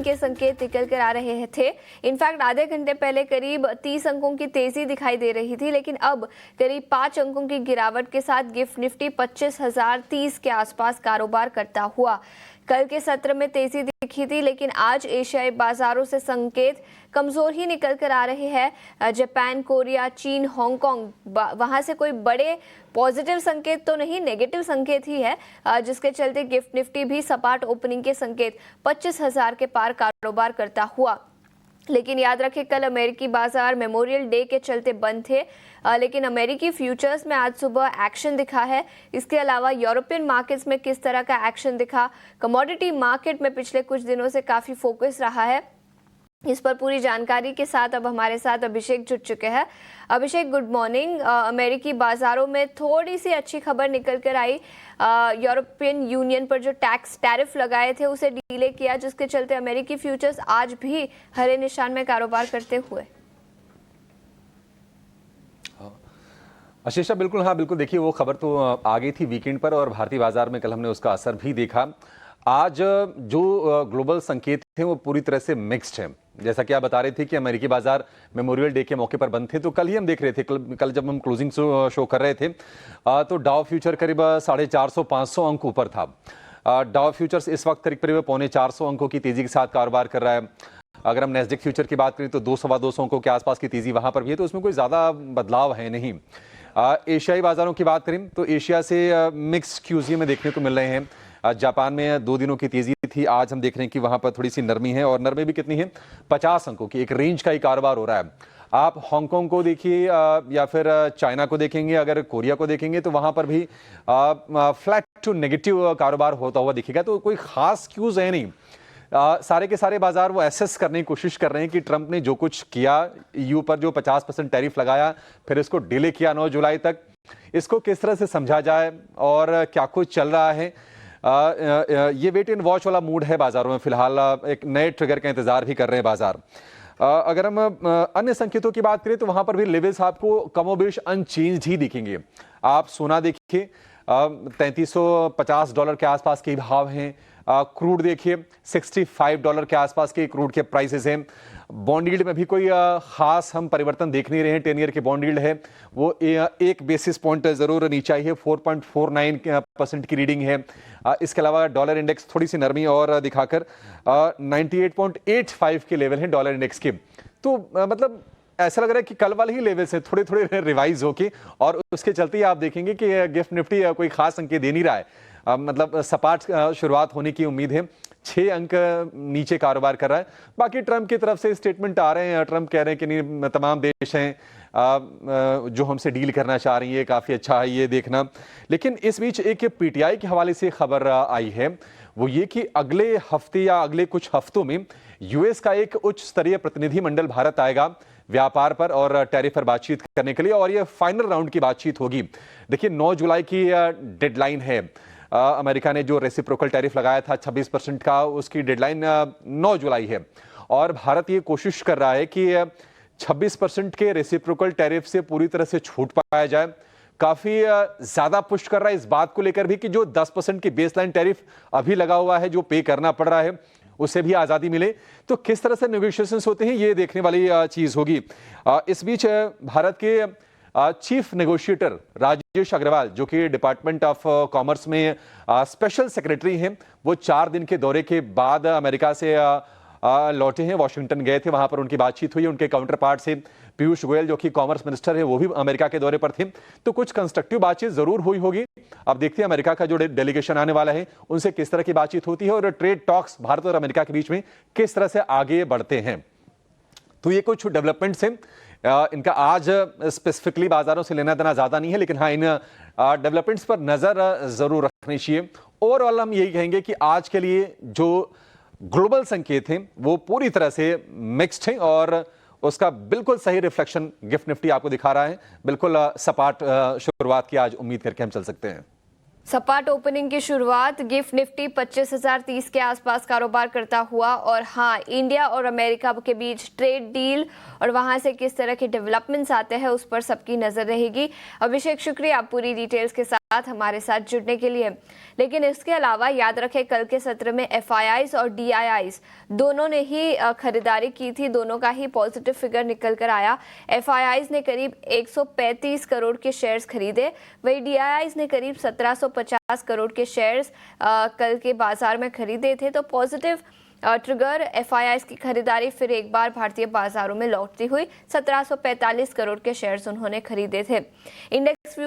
Opening के संकेत निकल कर आ रहे थे। इनफैक्ट आधे घंटे पहले करीब 30 अंकों की तेजी दिखाई दे रही थी, लेकिन अब करीब 5 अंकों की गिरावट के साथ गिफ्ट निफ्टी 25,030 के आसपास कारोबार करता हुआ कल के सत्र में तेजी दिखी थी, लेकिन आज एशियाई बाजारों से संकेत कमजोर ही निकल कर आ रहे हैं। जापान, कोरिया, चीन, हांगकांग, वहां से कोई बड़े पॉजिटिव संकेत तो नहीं, नेगेटिव संकेत ही है, जिसके चलते गिफ्ट निफ्टी भी सपाट ओपनिंग के संकेत 25,000 के पार कारोबार करता हुआ। लेकिन याद रखें, कल अमेरिकी बाजार मेमोरियल डे के चलते बंद थे, लेकिन अमेरिकी फ्यूचर्स में आज सुबह एक्शन दिखा है। इसके अलावा यूरोपियन मार्केट्स में किस तरह का एक्शन दिखा, कमोडिटी मार्केट में पिछले कुछ दिनों से काफ़ी फोकस रहा है, इस पर पूरी जानकारी के साथ अब हमारे साथ अभिषेक जुड़ चुके हैं। अभिषेक, गुड मॉर्निंग। अमेरिकी बाजारों में थोड़ी सी अच्छी खबर निकल कर आई। यूरोपियन यूनियन पर जो टैरिफ लगाए थे उसे डीले किया, जिसके चलते अमेरिकी फ्यूचर्स आज भी हरे निशान में कारोबार करते हुए। आशीषा, बिल्कुल हाँ, बिल्कुल। देखिए, वो खबर तो आ गई थी वीकेंड पर और भारतीय बाजार में कल हमने उसका असर भी देखा। आज जो ग्लोबल संकेत थे वो पूरी तरह से मिक्स्ड हैं। जैसा कि आप बता रहे थे कि अमेरिकी बाजार मेमोरियल डे के मौके पर बंद थे, तो कल ही हम देख रहे थे, कल जब हम क्लोजिंग शो कर रहे थे तो डाउ फ्यूचर करीब 450-500 अंक ऊपर था। डाउ फ्यूचर्स इस वक्त करीब 450 अंकों की तेजी के साथ कारोबार कर रहा है। अगर हम नेस्डेक फ्यूचर की बात करें तो 200-250 अंकों के आसपास की तेजी वहां पर भी है, तो उसमें कोई ज़्यादा बदलाव है नहीं। एशियाई बाजारों की बात करें तो एशिया से मिक्स्ड क्यूज में देखने को मिल रहे हैं। जापान में 2 दिनों की तेजी थी, आज हम देख रहे हैं कि वहां पर थोड़ी सी नरमी है, और नरमी भी कितनी है, 50 अंकों की एक रेंज का ही कारोबार हो रहा है। आप हांगकांग को देखिए या फिर चाइना को देखेंगे, अगर कोरिया को देखेंगे तो वहां पर भी फ्लैट टू नेगेटिव कारोबार होता हुआ दिखेगा, तो कोई खास क्यूज है नहीं। सारे के सारे बाजार वो एसेस करने की कोशिश कर रहे हैं कि ट्रंप ने जो कुछ किया, यूं पर जो 50% टैरिफ लगाया, फिर इसको डिले किया 9 जुलाई तक, इसको किस तरह से समझा जाए और क्या कुछ चल रहा है। ये वेट एंड वॉच वाला मूड है बाजारों में फिलहाल। एक नए ट्रिगर का इंतजार भी कर रहे हैं बाजार। अगर हम अन्य संकेतों की बात करें तो वहां पर भी लेवल्स आपको कमोबेश अनचेंज्ड ही दिखेंगे। आप सोना देखिए, $3350 के आसपास के भाव हैं। क्रूड देखिए, $65 के आसपास के क्रूड के प्राइसेस हैं। बॉन्ड यील्ड में भी कोई खास हम परिवर्तन देख नहीं रहे हैं। 10 ईयर के बॉन्ड यील्ड है वो 1 बेसिस पॉइंट जरूर नीचे आई है, 4.49% की रीडिंग है। इसके अलावा डॉलर इंडेक्स थोड़ी सी नरमी और दिखाकर 98.85 के लेवल हैं डॉलर इंडेक्स के। तो मतलब ऐसा लग रहा है कि कल वाले ही लेवल से थोड़े थोड़े रिवाइज होके, और उसके चलते ही आप देखेंगे कि गिफ्ट निफ्टी कोई खास संकेत दे नहीं रहा है। मतलब सपाट शुरुआत होने की उम्मीद है। 6 अंक नीचे कारोबार कर रहा है। बाकी ट्रंप की तरफ से स्टेटमेंट आ रहे हैं, ट्रंप कह रहे हैं कि नहीं, तमाम देश हैं जो हमसे डील करना चाह रही है, काफ़ी अच्छा है ये देखना। लेकिन इस बीच एक पीटीआई के हवाले से खबर आई है, वो ये कि अगले हफ्ते या अगले कुछ हफ्तों में यूएस का एक उच्च स्तरीय प्रतिनिधिमंडल भारत आएगा व्यापार पर और टैरिफ पर बातचीत करने के लिए, और ये फाइनल राउंड की बातचीत होगी। देखिए, 9 जुलाई की डेडलाइन है। अमेरिका ने जो रेसिप्रोकल टैरिफ लगाया था 26% का, उसकी डेडलाइन 9 जुलाई है, और भारत ये कोशिश कर रहा है कि 26% के रेसिप्रोकल टैरिफ से पूरी तरह से छूट पाया जाए। काफी ज्यादा पुश कर रहा है इस बात को लेकर भी कि जो 10% की बेसलाइन टैरिफ अभी लगा हुआ है, जो पे करना पड़ रहा है, उससे भी आजादी मिले। तो किस तरह से नेगोशिएशंस होते हैं ये देखने वाली चीज होगी। इस बीच भारत के चीफ नेगोशिएटर राजेश अग्रवाल, जो कि डिपार्टमेंट ऑफ कॉमर्स में स्पेशल सेक्रेटरी हैं, वो 4 दिन के दौरे के बाद अमेरिका से लौटे हैं, वॉशिंगटन गए थे, वहां पर उनकी बातचीत हुई। उनके काउंटर पार्ट से पीयूष गोयल, जो कि कॉमर्स मिनिस्टर है, वो भी अमेरिका के दौरे पर थे। तो कुछ कंस्ट्रक्टिव बातचीत जरूर हुई होगी। अब देखते हैं अमेरिका का जो डेलीगेशन आने वाला है उनसे किस तरह की बातचीत होती है, और ट्रेड टॉक्स भारत और अमेरिका के बीच में किस तरह से आगे बढ़ते हैं। तो ये कुछ डेवलपमेंट्स हैं। इनका आज स्पेसिफिकली बाजारों से लेना देना ज्यादा नहीं है, लेकिन हाँ, इन डेवलपमेंट्स पर नजर जरूर रखनी चाहिए। ओवरऑल हम यही कहेंगे कि आज के लिए जो ग्लोबल संकेत हैं वो पूरी तरह से मिक्स्ड हैं, और उसका बिल्कुल सही रिफ्लेक्शन गिफ्ट निफ्टी आपको दिखा रहा है। बिल्कुल सपाट शुरुआत की आज उम्मीद करके हम चल सकते हैं। सपाट ओपनिंग की शुरुआत, गिफ्ट निफ्टी 25,030 के आसपास कारोबार करता हुआ, और हाँ, इंडिया और अमेरिका के बीच ट्रेड डील और वहां से किस तरह के डेवलपमेंट्स आते हैं उस पर सबकी नजर रहेगी। अभिषेक, शुक्रिया आप पूरी डिटेल्स के साथ हमारे साथ जुड़ने के लिए। लेकिन इसके अलावा याद रखें, कल के सत्र में एफआईआईज और डीआईआईज दोनों ने ही खरीदारी की थी, दोनों का ही पॉजिटिव फिगर निकल कर आया। एफआईआईज ने करीब 135 करोड़ के शेयर्स खरीदे, वही डीआईआईज ने करीब 1750 करोड़ के शेयर्स कल के बाजार में खरीदे थे। तो पॉजिटिव ट्रिगर एफआईआईज की खरीदारी फिर एक बार भारतीय बाजारों में लौटती हुई 1745 करोड़ के शेयर्स उन्होंने खरीदे थे। इंडेक्स